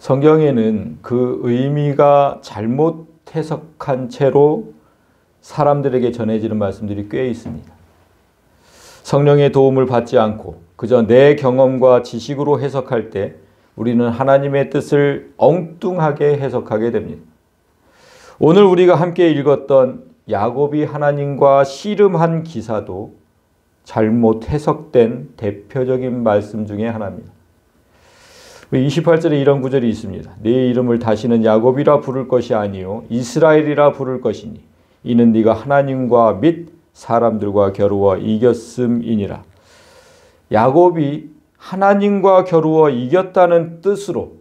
성경에는 그 의미가 잘못 해석한 채로 사람들에게 전해지는 말씀들이 꽤 있습니다. 성령의 도움을 받지 않고 그저 내 경험과 지식으로 해석할 때 우리는 하나님의 뜻을 엉뚱하게 해석하게 됩니다. 오늘 우리가 함께 읽었던 야곱이 하나님과 씨름한 기사도 잘못 해석된 대표적인 말씀 중에 하나입니다. 28절에 이런 구절이 있습니다. 네 이름을 다시는 야곱이라 부를 것이 아니요 이스라엘이라 부를 것이니 이는 네가 하나님과 및 사람들과 겨루어 이겼음이니라. 야곱이 하나님과 겨루어 이겼다는 뜻으로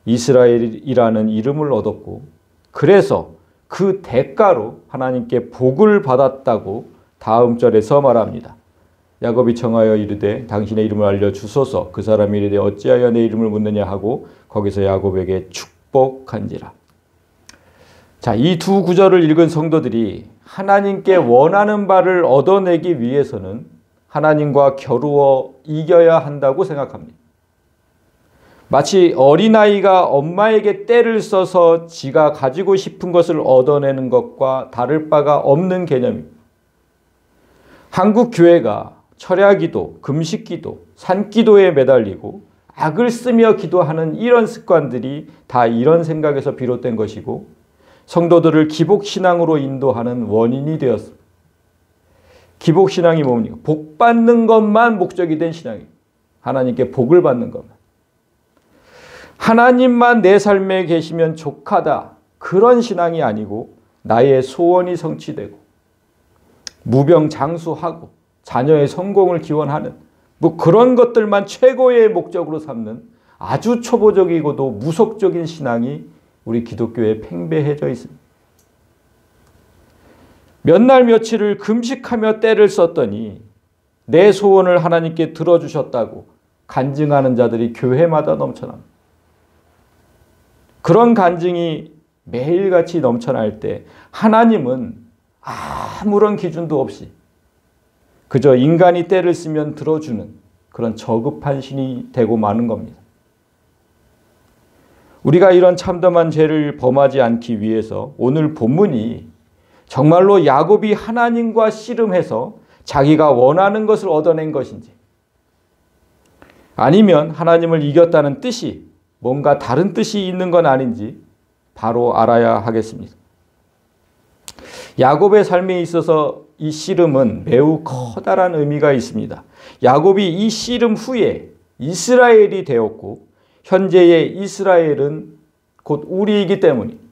이스라엘이라는 이름을 얻었고 그래서 그 대가로 하나님께 복을 받았다고 다음 절에서 말합니다. 야곱이 청하여 이르되 당신의 이름을 알려주소서. 그 사람이 이르되 어찌하여 내 이름을 묻느냐 하고 거기서 야곱에게 축복한지라. 자, 이 두 구절을 읽은 성도들이 하나님께 원하는 바를 얻어내기 위해서는 하나님과 겨루어 이겨야 한다고 생각합니다. 마치 어린아이가 엄마에게 떼를 써서 지가 가지고 싶은 것을 얻어내는 것과 다를 바가 없는 개념입니다. 한국 교회가 철야기도, 금식기도, 산기도에 매달리고 악을 쓰며 기도하는 이런 습관들이 다 이런 생각에서 비롯된 것이고 성도들을 기복신앙으로 인도하는 원인이 되었습니다. 기복신앙이 뭡니까? 복 받는 것만 목적이 된 신앙이에요. 하나님께 복을 받는 것만. 하나님만 내 삶에 계시면 족하다. 그런 신앙이 아니고 나의 소원이 성취되고 무병장수하고 자녀의 성공을 기원하는 그런 것들만 최고의 목적으로 삼는 아주 초보적이고도 무속적인 신앙이 우리 기독교에 팽배해져 있습니다. 몇 날 며칠을 금식하며 때를 썼더니 내 소원을 하나님께 들어주셨다고 간증하는 자들이 교회마다 넘쳐납니다. 그런 간증이 매일같이 넘쳐날 때 하나님은 아무런 기준도 없이 그저 인간이 때를 쓰면 들어주는 그런 저급한 신이 되고 마는 겁니다. 우리가 이런 참담한 죄를 범하지 않기 위해서 오늘 본문이 정말로 야곱이 하나님과 씨름해서 자기가 원하는 것을 얻어낸 것인지 아니면 하나님을 이겼다는 뜻이 뭔가 다른 뜻이 있는 건 아닌지 바로 알아야 하겠습니다. 야곱의 삶에 있어서 이 씨름은 매우 커다란 의미가 있습니다. 야곱이 이 씨름 후에 이스라엘이 되었고 현재의 이스라엘은 곧 우리이기 때문입니다.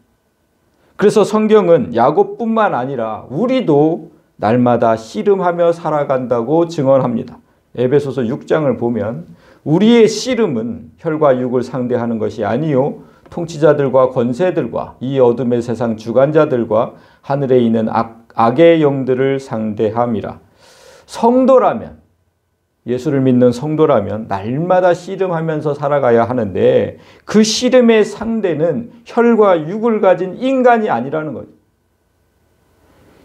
그래서 성경은 야곱뿐만 아니라 우리도 날마다 씨름하며 살아간다고 증언합니다. 에베소서 6장을 보면 우리의 씨름은 혈과 육을 상대하는 것이 아니요 통치자들과 권세들과 이 어둠의 세상 주관자들과 하늘에 있는 악의 영들을 상대함이라. 성도라면, 예수를 믿는 성도라면 날마다 씨름하면서 살아가야 하는데 그 씨름의 상대는 혈과 육을 가진 인간이 아니라는 거죠.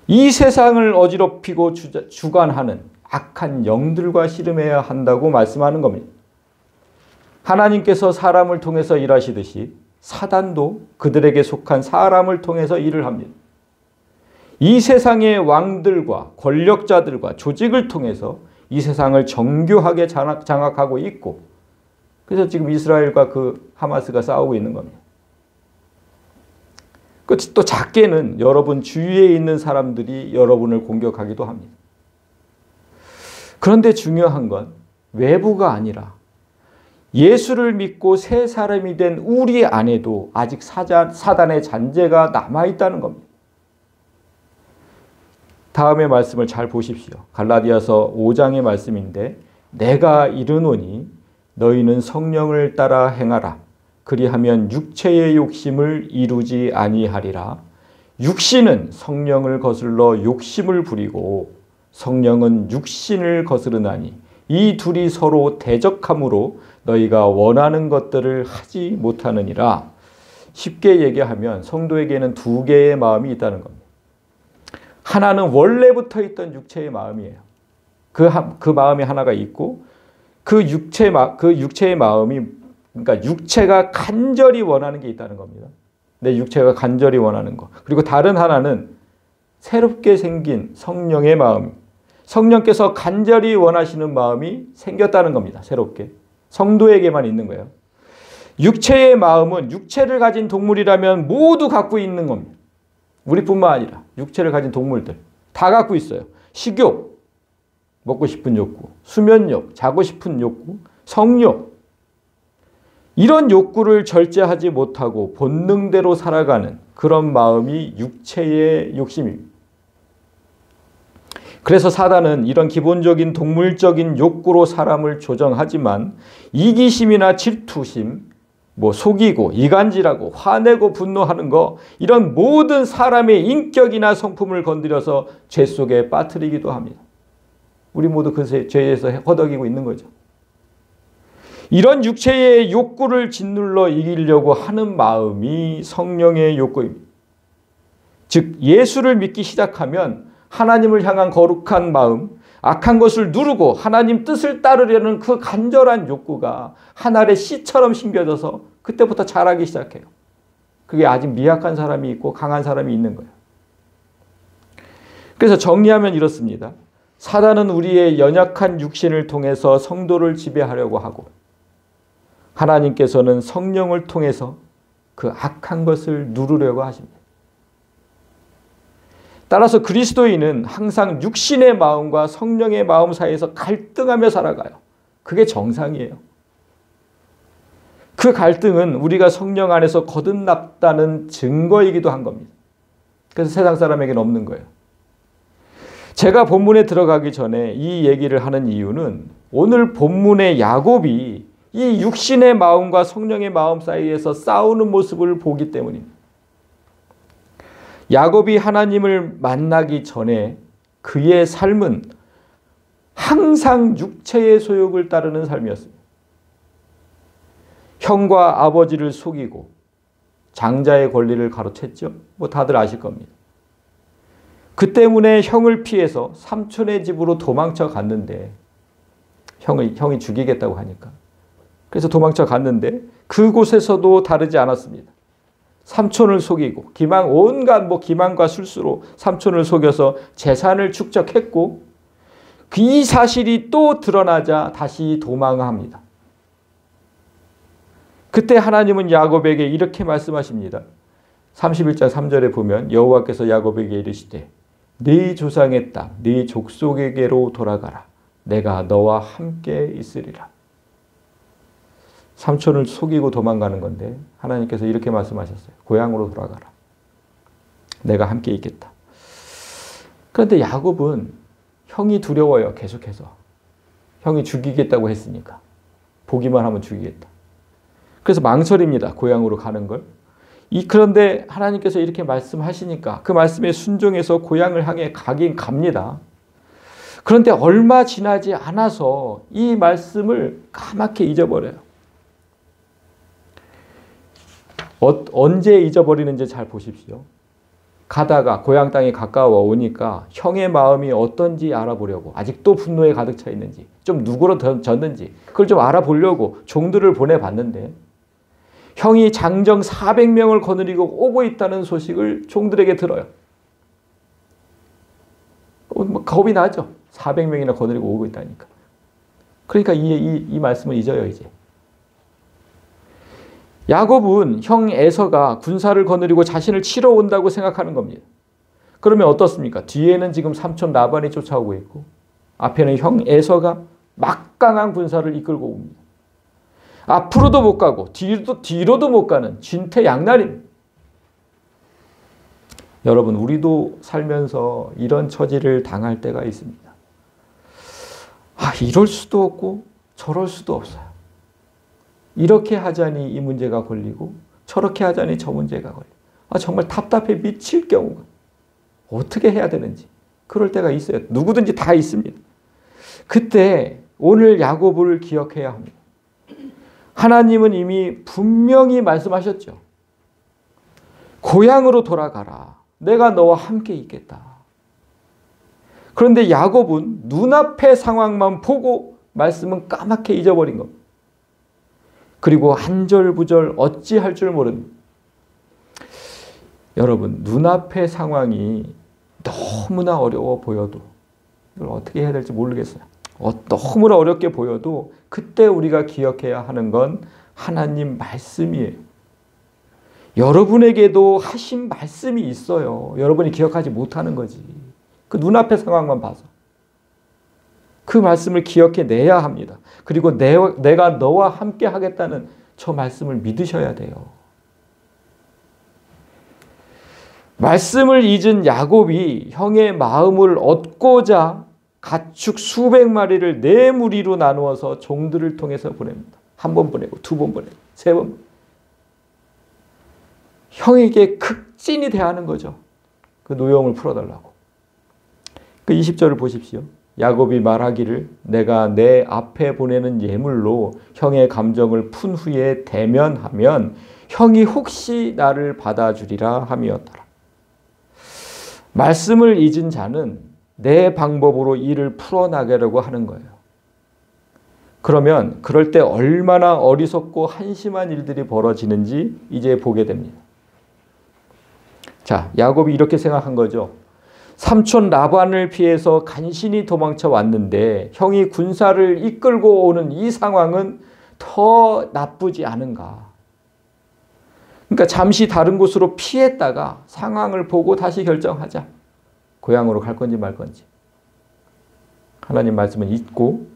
이 세상을 어지럽히고 주관하는 악한 영들과 씨름해야 한다고 말씀하는 겁니다. 하나님께서 사람을 통해서 일하시듯이 사단도 그들에게 속한 사람을 통해서 일을 합니다. 이 세상의 왕들과 권력자들과 조직을 통해서 이 세상을 정교하게 장악하고 있고 그래서 지금 이스라엘과 그 하마스가 싸우고 있는 겁니다. 또 작게는 여러분 주위에 있는 사람들이 여러분을 공격하기도 합니다. 그런데 중요한 건 외부가 아니라 예수를 믿고 새 사람이 된 우리 안에도 아직 사단의 잔재가 남아있다는 겁니다. 다음의 말씀을 잘 보십시오. 갈라디아서 5장의 말씀인데 내가 이르노니 너희는 성령을 따라 행하라. 그리하면 육체의 욕심을 이루지 아니하리라. 육신은 성령을 거슬러 욕심을 부리고 성령은 육신을 거스르나니 이 둘이 서로 대적함으로 너희가 원하는 것들을 하지 못하느니라. 쉽게 얘기하면 성도에게는 두 개의 마음이 있다는 겁니다. 하나는 원래부터 있던 육체의 마음이에요. 그 마음이 하나가 있고 그 육체의 마음이 그러니까 육체가 간절히 원하는 게 있다는 겁니다. 내 육체가 간절히 원하는 거. 그리고 다른 하나는 새롭게 생긴 성령의 마음. 성령께서 간절히 원하시는 마음이 생겼다는 겁니다. 새롭게. 성도에게만 있는 거예요. 육체의 마음은 육체를 가진 동물이라면 모두 갖고 있는 겁니다. 우리뿐만 아니라 육체를 가진 동물들 다 갖고 있어요. 식욕, 먹고 싶은 욕구, 수면욕, 자고 싶은 욕구, 성욕. 이런 욕구를 절제하지 못하고 본능대로 살아가는 그런 마음이 육체의 욕심입니다. 그래서 사단은 이런 기본적인 동물적인 욕구로 사람을 조정하지만 이기심이나 질투심, 속이고 이간질하고 화내고 분노하는 거, 이런 모든 사람의 인격이나 성품을 건드려서 죄 속에 빠뜨리기도 합니다. 우리 모두 그 죄에서 허덕이고 있는 거죠. 이런 육체의 욕구를 짓눌러 이기려고 하는 마음이 성령의 욕구입니다. 즉 예수를 믿기 시작하면 하나님을 향한 거룩한 마음, 악한 것을 누르고 하나님 뜻을 따르려는 그 간절한 욕구가 한 알의 씨처럼 심겨져서 그때부터 자라기 시작해요. 그게 아직 미약한 사람이 있고 강한 사람이 있는 거예요. 그래서 정리하면 이렇습니다. 사단은 우리의 연약한 육신을 통해서 성도를 지배하려고 하고, 하나님께서는 성령을 통해서 그 악한 것을 누르려고 하십니다. 따라서 그리스도인은 항상 육신의 마음과 성령의 마음 사이에서 갈등하며 살아가요. 그게 정상이에요. 그 갈등은 우리가 성령 안에서 거듭났다는 증거이기도 한 겁니다. 그래서 세상 사람에게는 없는 거예요. 제가 본문에 들어가기 전에 이 얘기를 하는 이유는 오늘 본문의 야곱이 이 육신의 마음과 성령의 마음 사이에서 싸우는 모습을 보기 때문입니다. 야곱이 하나님을 만나기 전에 그의 삶은 항상 육체의 소욕을 따르는 삶이었습니다. 형과 아버지를 속이고 장자의 권리를 가로챘죠. 다들 아실 겁니다. 그 때문에 형을 피해서 삼촌의 집으로 도망쳐 갔는데 형이 죽이겠다고 하니까 그래서 도망쳐 갔는데 그곳에서도 다르지 않았습니다. 삼촌을 속이고 온갖 기만과 술수로 삼촌을 속여서 재산을 축적했고 이 사실이 또 드러나자 다시 도망합니다. 그때 하나님은 야곱에게 이렇게 말씀하십니다. 31장 3절에 보면 여호와께서 야곱에게 이르시되 네 조상의 땅, 네 족속에게로 돌아가라. 내가 너와 함께 있으리라. 삼촌을 속이고 도망가는 건데 하나님께서 이렇게 말씀하셨어요. 고향으로 돌아가라. 내가 함께 있겠다. 그런데 야곱은 형이 두려워요. 계속해서. 형이 죽이겠다고 했으니까. 보기만 하면 죽이겠다. 그래서 망설입니다. 고향으로 가는 걸. 그런데 하나님께서 이렇게 말씀하시니까 그 말씀에 순종해서 고향을 향해 가긴 갑니다. 그런데 얼마 지나지 않아서 이 말씀을 까맣게 잊어버려요. 언제 잊어버리는지 잘 보십시오. 가다가 고향 땅에 가까워 오니까 형의 마음이 어떤지 알아보려고, 아직도 분노에 가득 차 있는지, 좀 누그러졌는지 그걸 좀 알아보려고 종들을 보내봤는데 형이 장정 400명을 거느리고 오고 있다는 소식을 종들에게 들어요. 겁이 나죠. 400명이나 거느리고 오고 있다니까. 그러니까 이 말씀을 잊어요, 이제. 야곱은 형 에서가 군사를 거느리고 자신을 치러 온다고 생각하는 겁니다. 그러면 어떻습니까? 뒤에는 지금 삼촌 라반이 쫓아오고 있고 앞에는 형 에서가 막강한 군사를 이끌고 옵니다. 앞으로도 못 가고 뒤로도 못 가는 진퇴양난입니다. 여러분, 우리도 살면서 이런 처지를 당할 때가 있습니다. 이럴 수도 없고 저럴 수도 없어요. 이렇게 하자니 이 문제가 걸리고 저렇게 하자니 저 문제가 걸리고 정말 답답해 미칠 경우가 어떻게 해야 되는지 그럴 때가 있어요. 누구든지 다 있습니다. 그때 오늘 야곱을 기억해야 합니다. 하나님은 이미 분명히 말씀하셨죠. 고향으로 돌아가라. 내가 너와 함께 있겠다. 그런데 야곱은 눈앞의 상황만 보고 말씀은 까맣게 잊어버린 겁니다. 그리고 한절부절 어찌할 줄 모릅니다. 여러분, 눈앞의 상황이 너무나 어려워 보여도 이걸 어떻게 해야 될지 모르겠어요. 너무나 어렵게 보여도 그때 우리가 기억해야 하는 건 하나님 말씀이에요. 여러분에게도 하신 말씀이 있어요. 여러분이 기억하지 못하는 거지. 그 눈앞의 상황만 봐서. 그 말씀을 기억해내야 합니다. 그리고 내가 너와 함께 하겠다는 저 말씀을 믿으셔야 돼요. 말씀을 잊은 야곱이 형의 마음을 얻고자 가축 수백 마리를 네 무리로 나누어서 종들을 통해서 보냅니다. 한 번 보내고 두 번 보내고 세 번. 형에게 극진히 대하는 거죠. 그 노여움을 풀어달라고. 그 20절을 보십시오. 야곱이 말하기를 내가 내 앞에 보내는 예물로 형의 감정을 푼 후에 대면하면 형이 혹시 나를 받아주리라 함이었더라. 말씀을 잊은 자는 내 방법으로 일을 풀어나가려고 하는 거예요. 그러면 그럴 때 얼마나 어리석고 한심한 일들이 벌어지는지 이제 보게 됩니다. 자, 야곱이 이렇게 생각한 거죠. 삼촌 라반을 피해서 간신히 도망쳐 왔는데 형이 군사를 이끌고 오는 이 상황은 더 나쁘지 않은가. 그러니까 잠시 다른 곳으로 피했다가 상황을 보고 다시 결정하자. 고향으로 갈 건지 말 건지. 하나님 말씀은 잊고.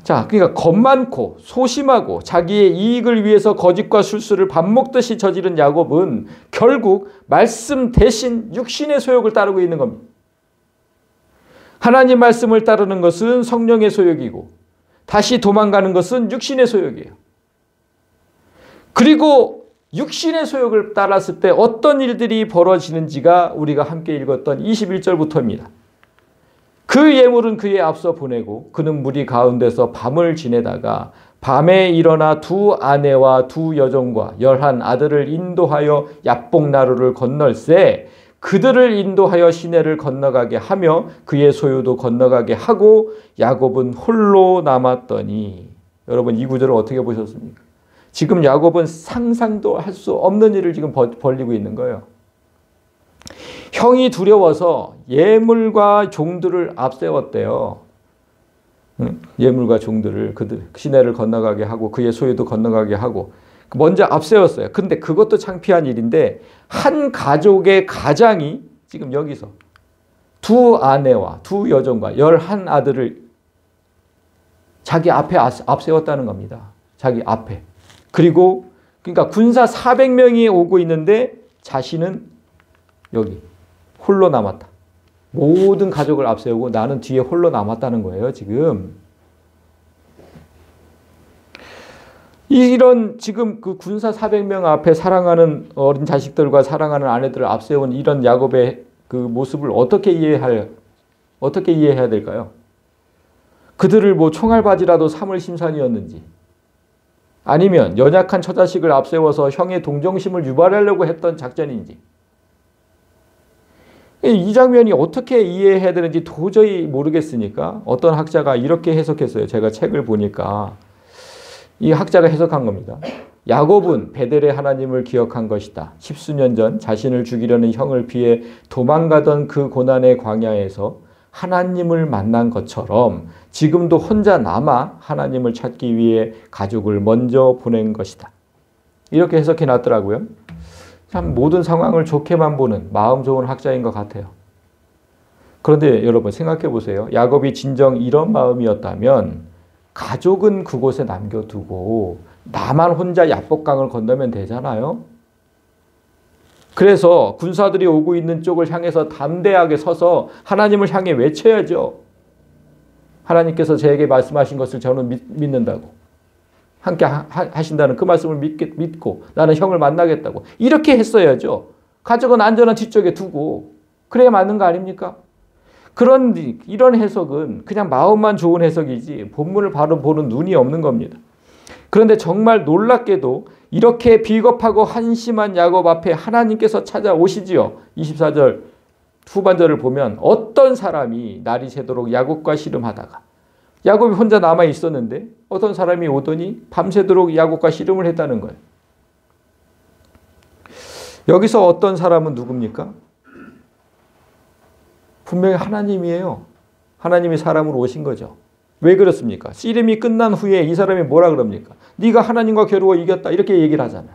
자, 그러니까 겁 많고 소심하고 자기의 이익을 위해서 거짓과 술수를 밥 먹듯이 저지른 야곱은 결국 말씀 대신 육신의 소욕을 따르고 있는 겁니다. 하나님 말씀을 따르는 것은 성령의 소욕이고 다시 도망가는 것은 육신의 소욕이에요. 그리고 육신의 소욕을 따랐을 때 어떤 일들이 벌어지는지가 우리가 함께 읽었던 21절부터입니다. 그 예물은 그에 앞서 보내고 그는 무리 가운데서 밤을 지내다가 밤에 일어나 두 아내와 두 여종과 11 아들을 인도하여 야복나루를 건널세 그들을 인도하여 시내를 건너가게 하며 그의 소유도 건너가게 하고 야곱은 홀로 남았더니. 여러분, 이 구절을 어떻게 보셨습니까? 지금 야곱은 상상도 할 수 없는 일을 지금 벌리고 있는 거예요. 형이 두려워서 예물과 종들을 앞세웠대요. 예물과 종들을 그들 시내를 건너가게 하고 그의 소유도 건너가게 하고 먼저 앞세웠어요. 근데 그것도 창피한 일인데 한 가족의 가장이 지금 여기서 두 아내와 두 여종과 11 아들을 자기 앞에 앞세웠다는 겁니다. 자기 앞에. 그리고 그러니까 군사 400명이 오고 있는데 자신은 여기 홀로 남았다. 모든 가족을 앞세우고 나는 뒤에 홀로 남았다는 거예요, 지금. 이런 지금 그 군사 400명 앞에 사랑하는 어린 자식들과 사랑하는 아내들을 앞세운 이런 야곱의 그 모습을 어떻게 이해해야 될까요? 그들을 뭐 총알바지라도 삼을 심산이었는지 아니면 연약한 처자식을 앞세워서 형의 동정심을 유발하려고 했던 작전인지 이 장면이 어떻게 이해해야 되는지 도저히 모르겠으니까 어떤 학자가 이렇게 해석했어요. 제가 책을 보니까 이 학자가 해석한 겁니다. 야곱은 베델의 하나님을 기억한 것이다. 10수년 전 자신을 죽이려는 형을 피해 도망가던 그 고난의 광야에서 하나님을 만난 것처럼 지금도 혼자 남아 하나님을 찾기 위해 가족을 먼저 보낸 것이다. 이렇게 해석해 놨더라고요. 참 모든 상황을 좋게만 보는 마음 좋은 학자인 것 같아요. 그런데 여러분 생각해 보세요. 야곱이 진정 이런 마음이었다면 가족은 그곳에 남겨두고 나만 혼자 야복강을 건너면 되잖아요. 그래서 군사들이 오고 있는 쪽을 향해서 담대하게 서서 하나님을 향해 외쳐야죠. 하나님께서 저에게 말씀하신 것을 저는 믿는다고. 함께 하신다는 그 말씀을 믿고 나는 형을 만나겠다고. 이렇게 했어야죠. 가족은 안전한 뒤쪽에 두고. 그래야 맞는 거 아닙니까? 이런 해석은 그냥 마음만 좋은 해석이지 본문을 바로 보는 눈이 없는 겁니다. 그런데 정말 놀랍게도 이렇게 비겁하고 한심한 야곱 앞에 하나님께서 찾아오시지요. 24절 후반절을 보면 어떤 사람이 날이 새도록 야곱과 씨름하다가 야곱이 혼자 남아 있었는데 어떤 사람이 오더니 밤새도록 야곱과 씨름을 했다는 거예요. 여기서 어떤 사람은 누굽니까? 분명히 하나님이에요. 하나님이 사람으로 오신 거죠. 왜 그렇습니까? 씨름이 끝난 후에 이 사람이 뭐라 그럽니까? 네가 하나님과 겨루어 이겼다 이렇게 얘기를 하잖아요.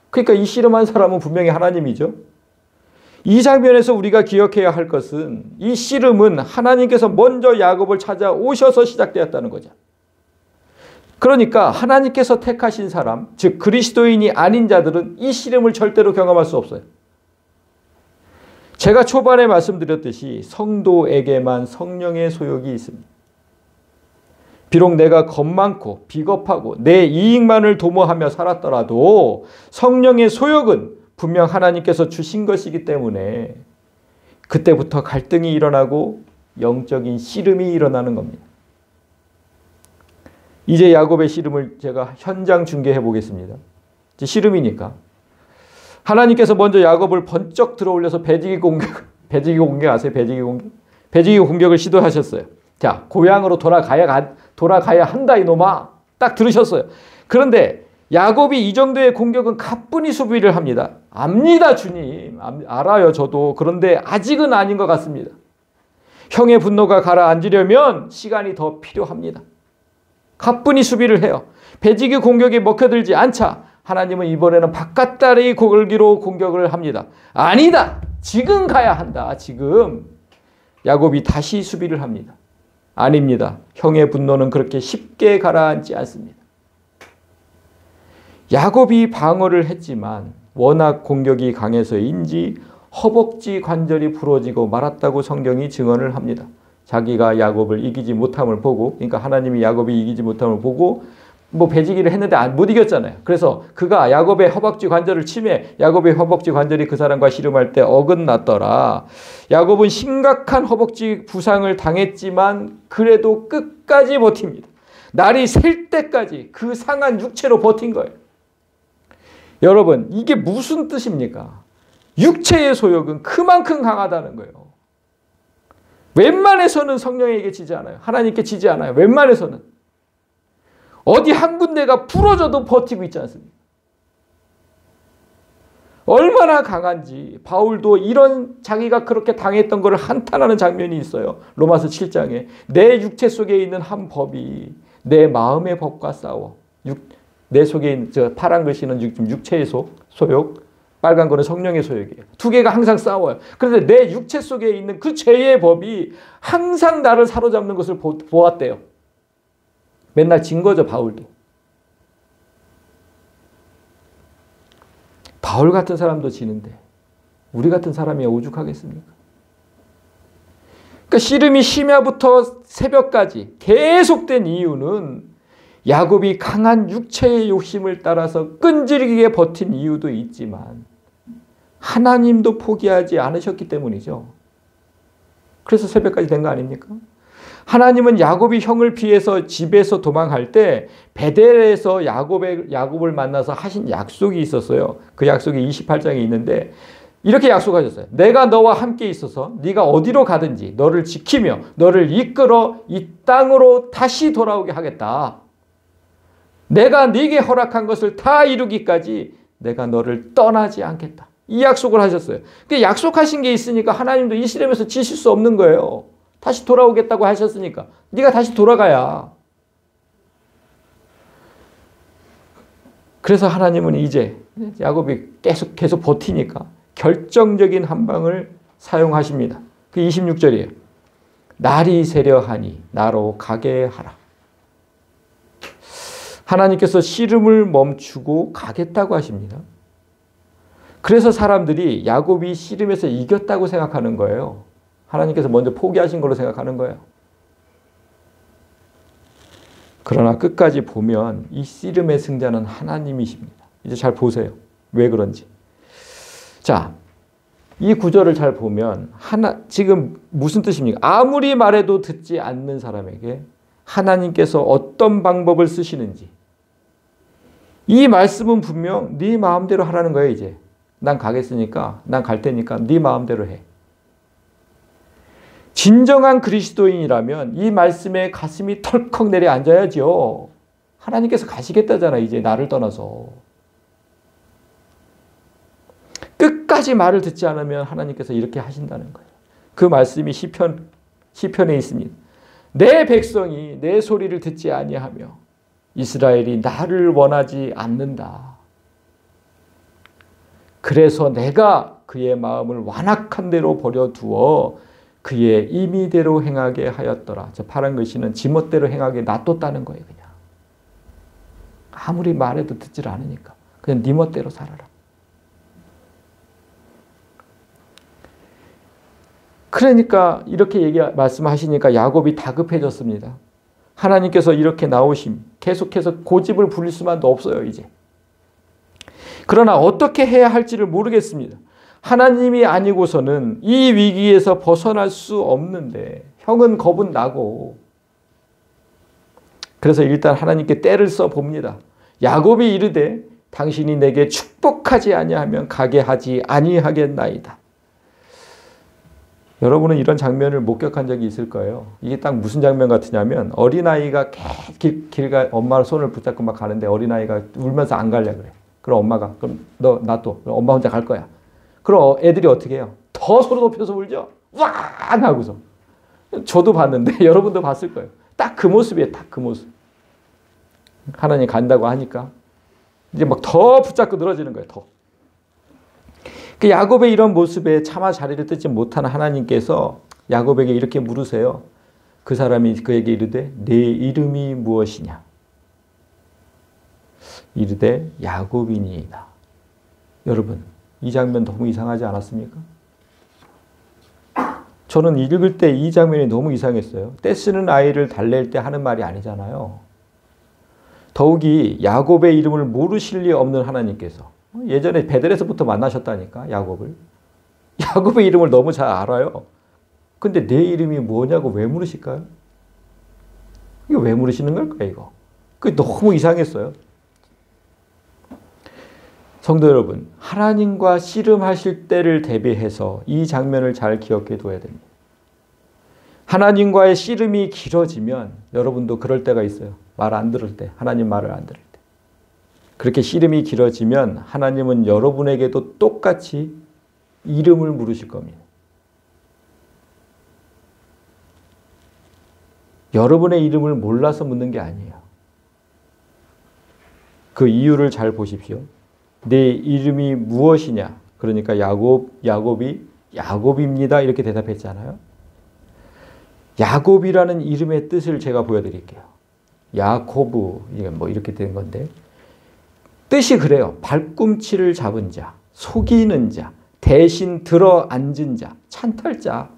그러니까 이 씨름한 사람은 분명히 하나님이죠. 이 장면에서 우리가 기억해야 할 것은 이 씨름은 하나님께서 먼저 야곱을 찾아오셔서 시작되었다는 거죠. 그러니까 하나님께서 택하신 사람, 즉 그리스도인이 아닌 자들은 이 씨름을 절대로 경험할 수 없어요. 제가 초반에 말씀드렸듯이 성도에게만 성령의 소욕이 있습니다. 비록 내가 겁많고 비겁하고 내 이익만을 도모하며 살았더라도 성령의 소욕은 분명 하나님께서 주신 것이기 때문에 그때부터 갈등이 일어나고 영적인 씨름이 일어나는 겁니다. 이제 야곱의 씨름을 제가 현장 중계해 보겠습니다. 이제 씨름이니까 하나님께서 먼저 야곱을 번쩍 들어올려서 배지기 공격 아세요? 배지기 공격을 시도하셨어요. 자, 고향으로 돌아가야 한다 이놈아. 딱 들으셨어요. 그런데 야곱이 이 정도의 공격은 가뿐히 수비를 합니다. 압니다, 주님. 알아요, 저도. 그런데 아직은 아닌 것 같습니다. 형의 분노가 가라앉으려면 시간이 더 필요합니다. 가뿐히 수비를 해요. 배지기 공격에 먹혀들지 않자 하나님은 이번에는 바깥다리 골기로 공격을 합니다. 아니다. 지금 가야 한다. 지금. 야곱이 다시 수비를 합니다. 아닙니다. 형의 분노는 그렇게 쉽게 가라앉지 않습니다. 야곱이 방어를 했지만 워낙 공격이 강해서인지 허벅지 관절이 부러지고 말았다고 성경이 증언을 합니다. 자기가 야곱을 이기지 못함을 보고, 그러니까 하나님이 야곱이 이기지 못함을 보고 배지기를 했는데 못 이겼잖아요. 그래서 그가 야곱의 허벅지 관절을 치매 야곱의 허벅지 관절이 그 사람과 씨름할 때 어긋났더라. 야곱은 심각한 허벅지 부상을 당했지만 그래도 끝까지 버팁니다. 날이 셀 때까지 그 상한 육체로 버틴 거예요. 여러분, 이게 무슨 뜻입니까? 육체의 소욕은 그만큼 강하다는 거예요. 웬만해서는 성령에게 지지 않아요. 하나님께 지지 않아요. 웬만해서는. 어디 한 군데가 부러져도 버티고 있지 않습니까? 얼마나 강한지 바울도 이런 자기가 그렇게 당했던 것을 한탄하는 장면이 있어요. 로마서 7장에 내 육체 속에 있는 한 법이 내 마음의 법과 싸워. 내 속에 있는 저 파란 글씨는 육체의 소욕, 빨간 거는 성령의 소욕이에요. 두 개가 항상 싸워요. 그런데 내 육체 속에 있는 그 죄의 법이 항상 나를 사로잡는 것을 보았대요. 맨날 진 거죠, 바울도. 바울 같은 사람도 지는데 우리 같은 사람이 오죽하겠습니까? 그러니까 씨름이 심야부터 새벽까지 계속된 이유는 야곱이 강한 육체의 욕심을 따라서 끈질기게 버틴 이유도 있지만 하나님도 포기하지 않으셨기 때문이죠. 그래서 새벽까지 된 거 아닙니까? 하나님은 야곱이 형을 피해서 집에서 도망할 때 베델에서 야곱을 만나서 하신 약속이 있었어요. 그 약속이 28장에 있는데 이렇게 약속하셨어요. 내가 너와 함께 있어서 네가 어디로 가든지 너를 지키며 너를 이끌어 이 땅으로 다시 돌아오게 하겠다. 내가 네게 허락한 것을 다 이루기까지 내가 너를 떠나지 않겠다. 이 약속을 하셨어요. 근데 약속하신 게 있으니까 하나님도 이 시름에서 지실 수 없는 거예요. 다시 돌아오겠다고 하셨으니까 네가 다시 돌아가야. 그래서 하나님은 이제 야곱이 계속 버티니까 결정적인 한 방을 사용하십니다. 그 26절이에요. 날이 세려하니 나로 가게 하라. 하나님께서 씨름을 멈추고 가겠다고 하십니다. 그래서 사람들이 야곱이 씨름에서 이겼다고 생각하는 거예요. 하나님께서 먼저 포기하신 걸로 생각하는 거예요. 그러나 끝까지 보면 이 씨름의 승자는 하나님이십니다. 이제 잘 보세요. 왜 그런지. 자, 이 구절을 잘 보면 지금 무슨 뜻입니까? 아무리 말해도 듣지 않는 사람에게 하나님께서 어떤 방법을 쓰시는지 이 말씀은 분명 네 마음대로 하라는 거예요. 이제 난 가겠으니까 난 갈 테니까 네 마음대로 해. 진정한 그리스도인이라면 이 말씀에 가슴이 털컥 내려앉아야죠. 하나님께서 가시겠다잖아, 이제 나를 떠나서. 끝까지 말을 듣지 않으면 하나님께서 이렇게 하신다는 거예요. 그 말씀이 시편에 있습니다. 내 백성이 내 소리를 듣지 아니하며 이스라엘이 나를 원하지 않는다. 그래서 내가 그의 마음을 완악한 대로 버려두어 그의 임의대로 행하게 하였더라. 저 파란 글씨는 지멋대로 행하게 놔뒀다는 거예요. 그냥 아무리 말해도 듣질 않으니까 그냥 네 멋대로 살아라. 그러니까 이렇게 말씀하시니까 야곱이 다급해졌습니다. 하나님께서 이렇게 나오심, 계속해서 고집을 부릴 수만도 없어요, 이제. 그러나 어떻게 해야 할지를 모르겠습니다. 하나님이 아니고서는 이 위기에서 벗어날 수 없는데 형은 겁은 나고. 그래서 일단 하나님께 때를 써봅니다. 야곱이 이르되 당신이 내게 축복하지 아니하면 가게 하지 아니하겠나이다. 여러분은 이런 장면을 목격한 적이 있을 거예요. 이게 딱 무슨 장면 같으냐면 어린아이가 길가 엄마의 손을 붙잡고 막 가는데 어린아이가 울면서 안 가려 그래. 그럼 엄마가 그럼 너 놔둬. 엄마 혼자 갈 거야. 그럼 애들이 어떻게 해요? 더 소리 높여서 울죠. 왕 하고서. 저도 봤는데 여러분도 봤을 거예요. 딱 그 모습이에요. 딱 그 모습. 하나님 간다고 하니까 이제 막 더 붙잡고 늘어지는 거예요. 더. 그 야곱의 이런 모습에 차마 자리를 뜯지 못하는 하나님께서 야곱에게 이렇게 물으세요. 그 사람이 그에게 이르되 내 이름이 무엇이냐? 이르되 야곱이니이다. 여러분 이 장면 너무 이상하지 않았습니까? 저는 읽을 때 이 장면이 너무 이상했어요. 떼쓰는 아이를 달랠 때 하는 말이 아니잖아요. 더욱이 야곱의 이름을 모르실 리 없는 하나님께서 예전에 베델에서부터 만나셨다니까 야곱을. 야곱의 이름을 너무 잘 알아요. 근데 내 이름이 뭐냐고 왜 물으실까요? 이거 왜 물으시는 걸까요? 이거. 그게 너무 이상했어요. 성도 여러분, 하나님과 씨름하실 때를 대비해서 이 장면을 잘 기억해 둬야 됩니다. 하나님과의 씨름이 길어지면 여러분도 그럴 때가 있어요. 말 안 들을 때, 하나님 말을 안 들을 때. 그렇게 씨름이 길어지면 하나님은 여러분에게도 똑같이 이름을 물으실 겁니다. 여러분의 이름을 몰라서 묻는 게 아니에요. 그 이유를 잘 보십시오. 내 이름이 무엇이냐? 그러니까 야곱이 야곱입니다. 이렇게 대답했잖아요. 야곱이라는 이름의 뜻을 제가 보여드릴게요. 야코브, 이게 뭐 이렇게 된 건데. 뜻이 그래요. 발꿈치를 잡은 자, 속이는 자, 대신 들어 앉은 자, 찬탈자.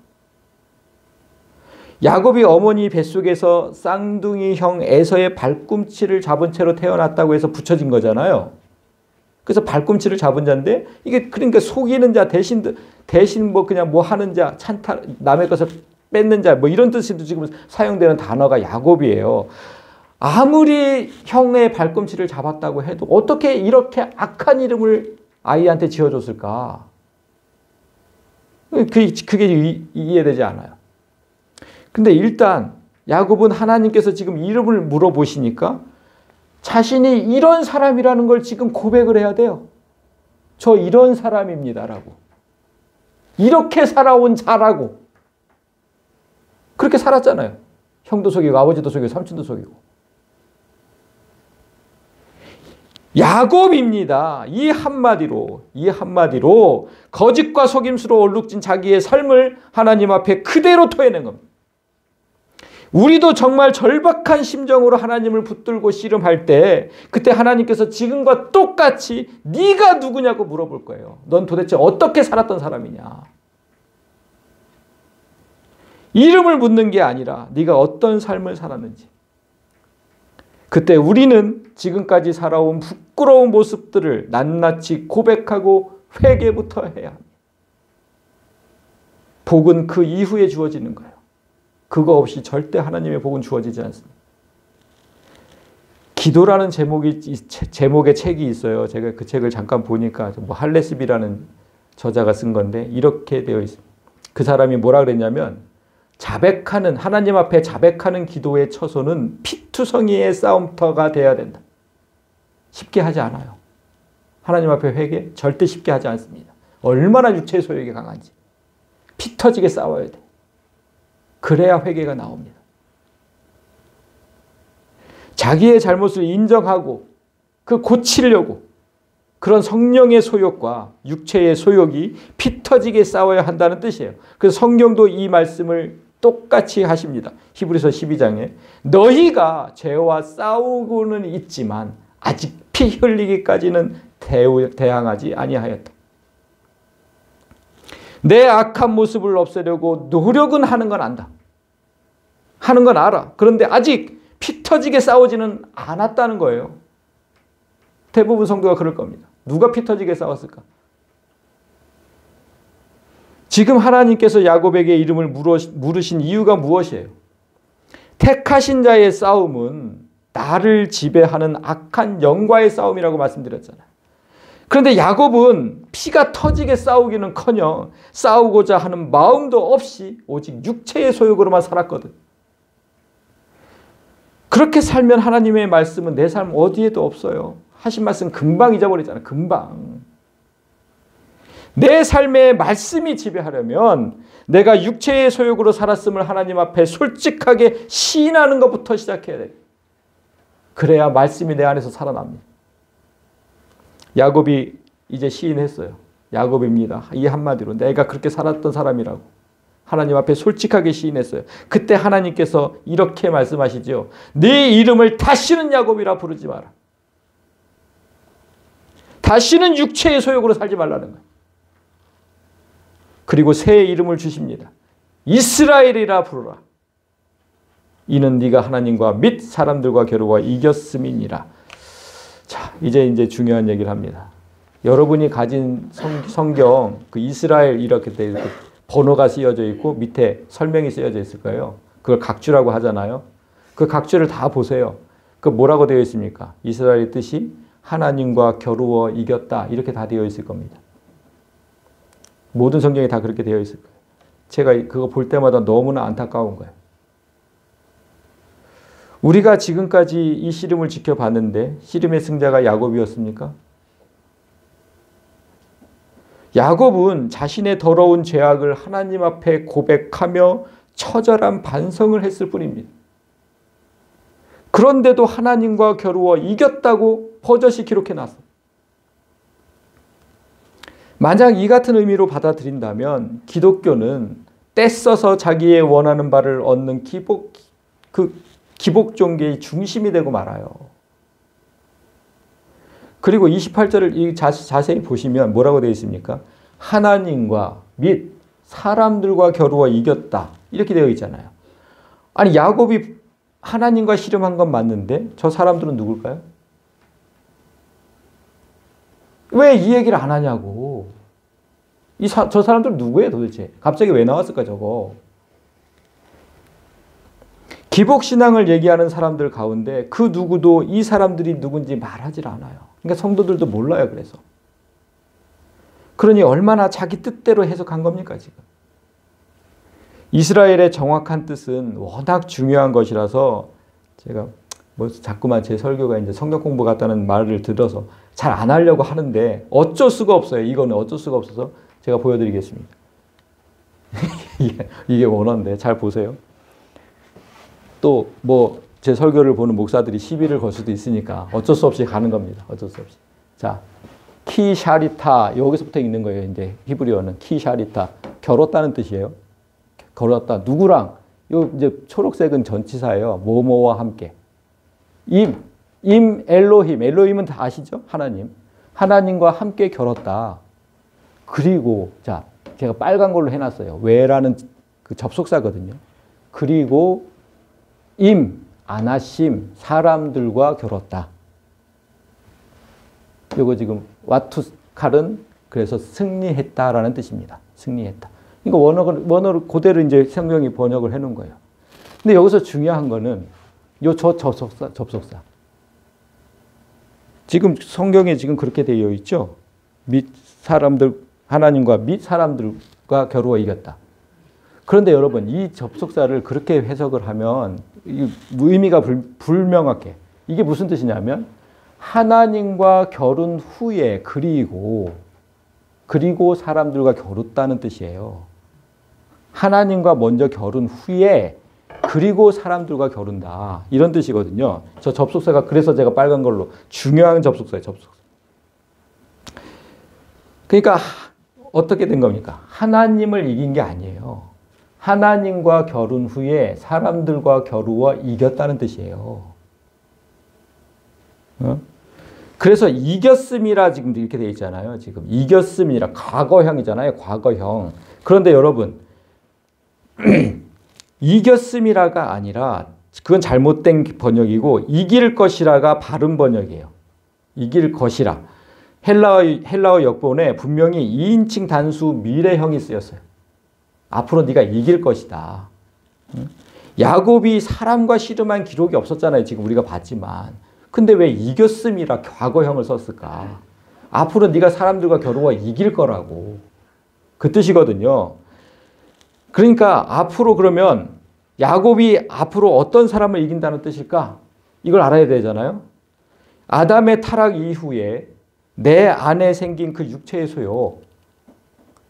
야곱이 어머니 뱃속에서 쌍둥이 형 에서의 발꿈치를 잡은 채로 태어났다고 해서 붙여진 거잖아요. 그래서 발꿈치를 잡은 자인데 이게 그러니까 속이는 자, 대신 뭐 그냥 뭐 하는 자, 찬탈, 남의 것을 뺏는 자, 뭐 이런 뜻으로 지금 사용되는 단어가 야곱이에요. 아무리 형의 발꿈치를 잡았다고 해도 어떻게 이렇게 악한 이름을 아이한테 지어줬을까? 그게 이해되지 않아요. 근데 일단 야곱은 하나님께서 지금 이름을 물어보시니까 자신이 이런 사람이라는 걸 지금 고백을 해야 돼요. 저 이런 사람입니다라고. 이렇게 살아온 자라고. 그렇게 살았잖아요. 형도 속이고 아버지도 속이고 삼촌도 속이고. 야곱입니다. 이 한마디로 거짓과 속임수로 얼룩진 자기의 삶을 하나님 앞에 그대로 토해낸 겁니다. 우리도 정말 절박한 심정으로 하나님을 붙들고 씨름할 때 그때 하나님께서 지금과 똑같이 네가 누구냐고 물어볼 거예요. 넌 도대체 어떻게 살았던 사람이냐. 이름을 묻는 게 아니라 네가 어떤 삶을 살았는지. 그때 우리는 지금까지 살아온 부끄러운 모습들을 낱낱이 고백하고 회개부터 해야 합니다. 복은 그 이후에 주어지는 거예요. 그거 없이 절대 하나님의 복은 주어지지 않습니다. 기도라는 제목의 책이 있어요. 제가 그 책을 잠깐 보니까 뭐 할레스비라는 저자가 쓴 건데 이렇게 되어 있습니다. 그 사람이 뭐라 그랬냐면 자백하는, 하나님 앞에 자백하는 기도의 처소는 피투성이의 싸움터가 돼야 된다. 쉽게 하지 않아요. 하나님 앞에 회개 절대 쉽게 하지 않습니다. 얼마나 육체의 소욕이 강한지 피 터지게 싸워야 돼. 그래야 회개가 나옵니다. 자기의 잘못을 인정하고 그 고치려고 그런 성령의 소욕과 육체의 소욕이 피 터지게 싸워야 한다는 뜻이에요. 그래서 성경도 이 말씀을 똑같이 하십니다. 히브리서 12장에 너희가 죄와 싸우고는 있지만 아직 피 흘리기까지는 대항하지 아니하였다. 내 악한 모습을 없애려고 노력은 하는 건 안다. 하는 건 알아. 그런데 아직 피 터지게 싸우지는 않았다는 거예요. 대부분 성도가 그럴 겁니다. 누가 피 터지게 싸웠을까? 지금 하나님께서 야곱에게 이름을 물으신 이유가 무엇이에요? 택하신 자의 싸움은 나를 지배하는 악한 영과의 싸움이라고 말씀드렸잖아요. 그런데 야곱은 피가 터지게 싸우기는커녕 싸우고자 하는 마음도 없이 오직 육체의 소욕으로만 살았거든. 그렇게 살면 하나님의 말씀은 내 삶 어디에도 없어요. 하신 말씀 금방 잊어버리잖아요. 금방. 내 삶의 말씀이 지배하려면 내가 육체의 소욕으로 살았음을 하나님 앞에 솔직하게 시인하는 것부터 시작해야 돼요. 그래야 말씀이 내 안에서 살아납니다. 야곱이 이제 시인했어요. 야곱입니다. 이 한마디로 내가 그렇게 살았던 사람이라고 하나님 앞에 솔직하게 시인했어요. 그때 하나님께서 이렇게 말씀하시죠. 네 이름을 다시는 야곱이라 부르지 마라. 다시는 육체의 소욕으로 살지 말라는 거예요. 그리고 새 이름을 주십니다. 이스라엘이라 부르라. 이는 네가 하나님과 및 사람들과 겨루어 이겼음이니라. 자, 이제 중요한 얘기를 합니다. 여러분이 가진 성경 그 이스라엘 이렇게 번호가 쓰여져 있고 밑에 설명이 쓰여져 있을 거예요. 그걸 각주라고 하잖아요. 그 각주를 다 보세요. 그 뭐라고 되어 있습니까? 이스라엘의 뜻이 하나님과 겨루어 이겼다. 이렇게 다 되어 있을 겁니다. 모든 성경이 다 그렇게 되어 있을 거예요. 제가 그거 볼 때마다 너무나 안타까운 거예요. 우리가 지금까지 이 씨름을 지켜봤는데 씨름의 승자가 야곱이었습니까? 야곱은 자신의 더러운 죄악을 하나님 앞에 고백하며 처절한 반성을 했을 뿐입니다. 그런데도 하나님과 겨루어 이겼다고 버젓이 기록해놨어. 만약 이 같은 의미로 받아들인다면 기독교는 떼써서 자기의 원하는 바를 얻는 기복 종교의 중심이 되고 말아요. 그리고 28절을 자세히 보시면 뭐라고 되어 있습니까? 하나님과 및 사람들과 겨루어 이겼다. 이렇게 되어 있잖아요. 아니 야곱이 하나님과 씨름한 건 맞는데 저 사람들은 누굴까요? 왜 이 얘기를 안 하냐고. 저 사람들은 누구예요 도대체? 갑자기 왜 나왔을까 저거? 기복신앙을 얘기하는 사람들 가운데 그 누구도 이 사람들이 누군지 말하지 않아요. 그러니까 성도들도 몰라요. 그래서. 그러니 얼마나 자기 뜻대로 해석한 겁니까 지금? 이스라엘의 정확한 뜻은 워낙 중요한 것이라서 제가 자꾸만 제 설교가 이제 성경 공부 같다는 말을 들어서 잘 안 하려고 하는데 어쩔 수가 없어요. 이거는 어쩔 수가 없어서 제가 보여드리겠습니다. 이게 원어인데 잘 보세요. 또 제 설교를 보는 목사들이 시비를 걸 수도 있으니까 어쩔 수 없이 가는 겁니다. 어쩔 수 없이. 자, 키샤리타 여기서부터 읽는 거예요. 이제 히브리어는 키샤리타 겨뤘다는 뜻이에요. 겨뤘다 누구랑? 요 이제 초록색은 전치사예요. 뭐뭐와 함께. 임 엘로힘은 다 아시죠? 하나님과 함께 겨뤘다. 그리고 자 제가 빨간 걸로 해놨어요. 왜라는 그 접속사거든요. 그리고 아나심 사람들과 겨뤘다. 이거 지금 와투칼은 그래서 승리했다라는 뜻입니다. 승리했다. 이거 원어를 그대로 이제 성경이 번역을 해놓은 거예요. 근데 여기서 중요한 거는 접속사. 지금 성경에 지금 그렇게 되어 있죠. 하나님과 및 사람들과 겨루어 이겼다. 그런데 여러분, 이 접속사를 그렇게 해석을 하면 의미가 불명확해. 이게 무슨 뜻이냐면 하나님과 결혼 후에 그리고 사람들과 겨뤘다는 뜻이에요. 하나님과 먼저 결혼 후에 그리고 사람들과 겨룬다. 이런 뜻이거든요. 저 접속사가 그래서 제가 빨간 걸로 중요한 접속사예요. 접속사. 그러니까 어떻게 된 겁니까? 하나님을 이긴 게 아니에요. 하나님과 결혼 후에 사람들과 겨루어 이겼다는 뜻이에요. 그래서 이겼음이라 지금 이렇게 되어 있잖아요. 지금 이겼음이라 과거형이잖아요. 과거형. 그런데 여러분 이겼음이라가 아니라 그건 잘못된 번역이고 이길 것이라가 바른 번역이에요. 이길 것이라. 헬라어 역본에 분명히 2인칭 단수 미래형이 쓰였어요. 앞으로 네가 이길 것이다. 야곱이 사람과 씨름한 기록이 없었잖아요. 지금 우리가 봤지만. 근데 왜 이겼음이라 과거형을 썼을까? 앞으로 네가 사람들과 겨루어 이길 거라고. 그 뜻이거든요. 그러니까 앞으로 그러면 야곱이 앞으로 어떤 사람을 이긴다는 뜻일까? 이걸 알아야 되잖아요. 아담의 타락 이후에 내 안에 생긴 그 육체의 소욕,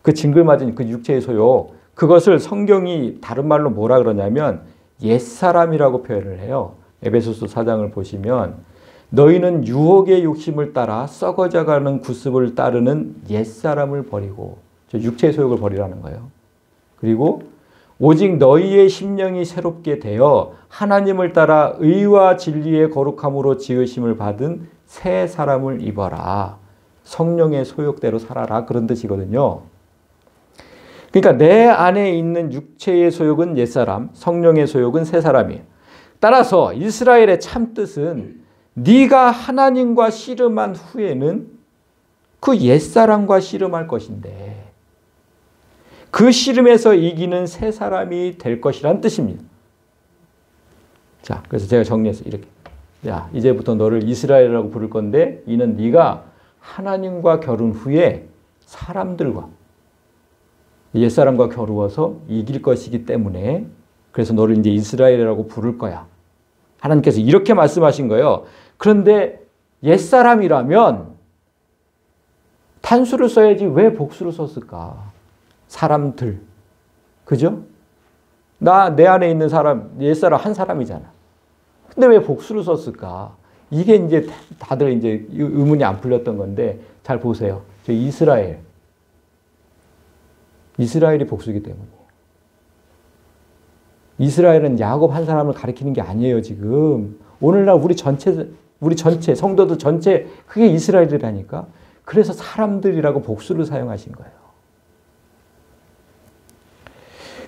그 징글맞은 그 육체의 소욕, 그것을 성경이 다른 말로 뭐라 그러냐면 옛사람이라고 표현을 해요. 에베소서 4장을 보시면 너희는 유혹의 욕심을 따라 썩어져가는 구습을 따르는 옛사람을 버리고, 저 육체의 소욕을 버리라는 거예요. 그리고 오직 너희의 심령이 새롭게 되어 하나님을 따라 의와 진리의 거룩함으로 지으심을 받은 새 사람을 입어라. 성령의 소욕대로 살아라. 그런 뜻이거든요. 그러니까 내 안에 있는 육체의 소욕은 옛사람, 성령의 소욕은 새 사람이에요. 따라서 이스라엘의 참 뜻은 네가 하나님과 씨름한 후에는 그 옛사람과 씨름할 것인데 그 씨름에서 이기는 새 사람이 될 것이란 뜻입니다. 자, 그래서 제가 정리해서 이렇게. 야, 이제부터 너를 이스라엘이라고 부를 건데 이는 네가 하나님과 결혼 후에 사람들과 옛사람과 겨루어서 이길 것이기 때문에 그래서 너를 이제 이스라엘이라고 부를 거야. 하나님께서 이렇게 말씀하신 거예요. 그런데 옛사람이라면 단수를 써야지 왜 복수를 썼을까? 사람들. 그죠? 내 안에 있는 사람, 옛사람 한 사람이잖아. 근데 왜 복수를 썼을까? 이게 이제 다들 이제 의문이 안 풀렸던 건데 잘 보세요. 저 이스라엘이 복수이기 때문이에요. 이스라엘은 야곱 한 사람을 가리키는 게 아니에요, 지금. 오늘날 우리 전체 성도들 전체 그게 이스라엘이라니까. 그래서 사람들이라고 복수를 사용하신 거예요.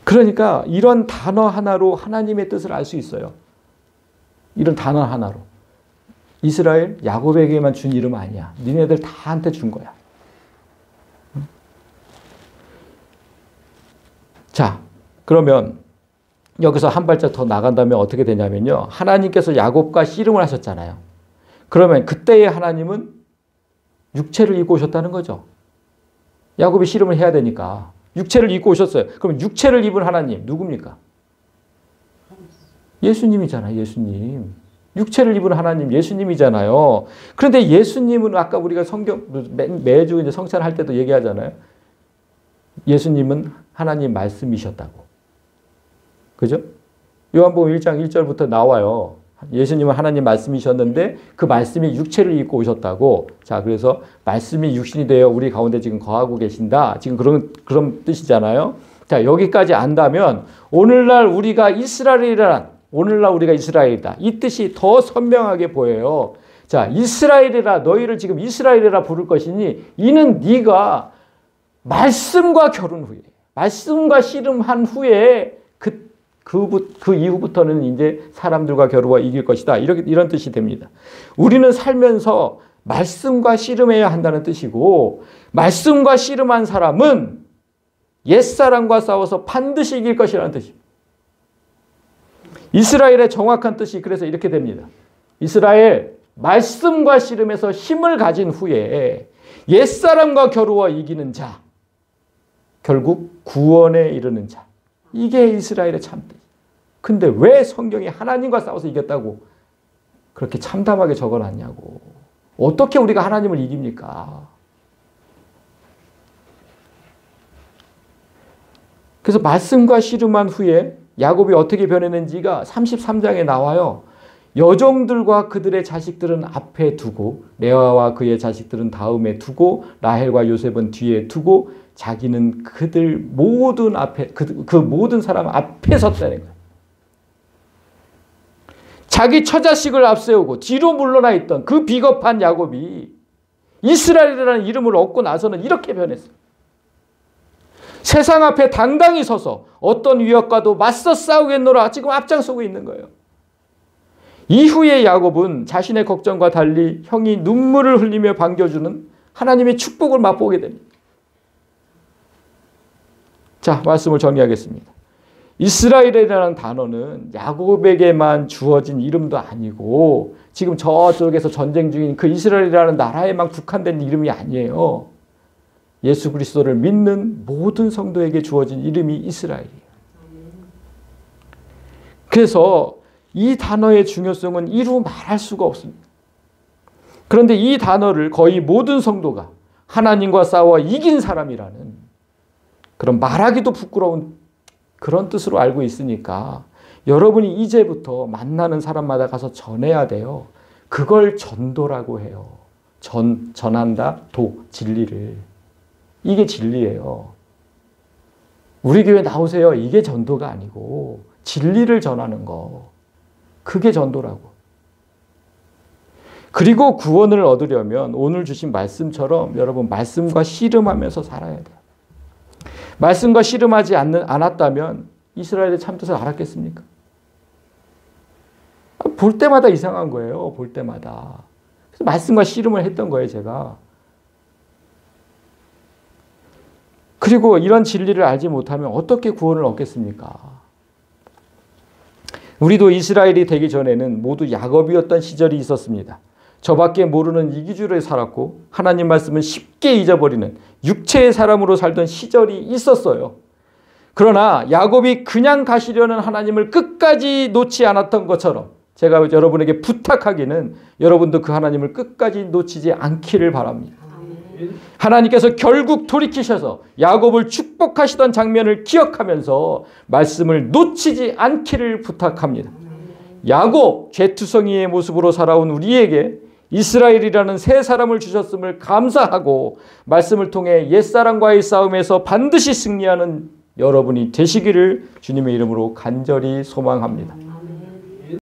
그러니까 이런 단어 하나로 하나님의 뜻을 알 수 있어요. 이런 단어 하나로. 이스라엘, 야곱에게만 준 이름 아니야. 니네들 다한테 준 거야. 자, 그러면 여기서 한 발짝 더 나간다면 어떻게 되냐면요. 하나님께서 야곱과 씨름을 하셨잖아요. 그러면 그때의 하나님은 육체를 입고 오셨다는 거죠. 야곱이 씨름을 해야 되니까. 육체를 입고 오셨어요. 그럼 육체를 입은 하나님 누굽니까? 예수님이잖아요. 예수님. 육체를 입은 하나님 예수님이잖아요. 그런데 예수님은 아까 우리가 성경 매주 이제 성찬할 때도 얘기하잖아요. 예수님은 하나님 말씀이셨다고. 그죠? 요한복음 1장 1절부터 나와요. 예수님은 하나님 말씀이셨는데 그 말씀이 육체를 입고 오셨다고. 자, 그래서 말씀이 육신이 되어 우리 가운데 지금 거하고 계신다. 지금 그런 뜻이잖아요. 자, 여기까지 안다면 오늘날 우리가 이스라엘이다. 이 뜻이 더 선명하게 보여요. 자, 이스라엘이라 너희를 지금 이스라엘이라 부를 것이니 이는 네가 말씀과 결혼 후에 말씀과 씨름한 후에 그 이후부터는 이제 사람들과 겨루어 이길 것이다. 이런 뜻이 됩니다. 우리는 살면서 말씀과 씨름해야 한다는 뜻이고 말씀과 씨름한 사람은 옛사람과 싸워서 반드시 이길 것이라는 뜻입니다. 이스라엘의 정확한 뜻이 그래서 이렇게 됩니다. 이스라엘 말씀과 씨름해서 힘을 가진 후에 옛사람과 겨루어 이기는 자, 결국 구원에 이르는 자. 이게 이스라엘의 참뜻. 근데 왜 성경이 하나님과 싸워서 이겼다고 그렇게 참담하게 적어놨냐고. 어떻게 우리가 하나님을 이깁니까? 그래서 말씀과 씨름한 후에 야곱이 어떻게 변했는지가 33장에 나와요. 여종들과 그들의 자식들은 앞에 두고 레아와 그의 자식들은 다음에 두고 라헬과 요셉은 뒤에 두고 자기는 그들 모든 앞에 그 모든 사람 앞에 섰다는 거예요. 자기 처자식을 앞세우고 뒤로 물러나 있던 그 비겁한 야곱이 이스라엘이라는 이름을 얻고 나서는 이렇게 변했어요. 세상 앞에 당당히 서서 어떤 위협과도 맞서 싸우겠노라 지금 앞장서고 있는 거예요. 이후에 야곱은 자신의 걱정과 달리 형이 눈물을 흘리며 반겨주는 하나님의 축복을 맛보게 됩니다. 자, 말씀을 정리하겠습니다. 이스라엘이라는 단어는 야곱에게만 주어진 이름도 아니고 지금 저쪽에서 전쟁 중인 그 이스라엘이라는 나라에만 국한된 이름이 아니에요. 예수 그리스도를 믿는 모든 성도에게 주어진 이름이 이스라엘이에요. 그래서 이 단어의 중요성은 이루 말할 수가 없습니다. 그런데 이 단어를 거의 모든 성도가 하나님과 싸워 이긴 사람이라는 그런 말하기도 부끄러운 그런 뜻으로 알고 있으니까 여러분이 이제부터 만나는 사람마다 가서 전해야 돼요. 그걸 전도라고 해요. 전한다, 진리를. 이게 진리예요. 우리 교회 나오세요. 이게 전도가 아니고 진리를 전하는 거. 그게 전도라고. 그리고 구원을 얻으려면 오늘 주신 말씀처럼 여러분 말씀과 씨름하면서 살아야 돼요. 말씀과 씨름하지 않았다면 이스라엘의 참뜻을 알았겠습니까? 볼 때마다 이상한 거예요. 볼 때마다. 그래서 말씀과 씨름을 했던 거예요. 제가. 그리고 이런 진리를 알지 못하면 어떻게 구원을 얻겠습니까? 우리도 이스라엘이 되기 전에는 모두 야곱이었던 시절이 있었습니다. 저밖에 모르는 이기주의로 살았고 하나님 말씀은 쉽게 잊어버리는 육체의 사람으로 살던 시절이 있었어요. 그러나 야곱이 그냥 가시려는 하나님을 끝까지 놓지 않았던 것처럼 제가 여러분에게 부탁하기는 여러분도 그 하나님을 끝까지 놓치지 않기를 바랍니다. 하나님께서 결국 돌이키셔서 야곱을 축복하시던 장면을 기억하면서 말씀을 놓치지 않기를 부탁합니다. 야곱, 죄투성이의 모습으로 살아온 우리에게 이스라엘이라는 새 사람을 주셨음을 감사하고 말씀을 통해 옛사람과의 싸움에서 반드시 승리하는 여러분이 되시기를 주님의 이름으로 간절히 소망합니다.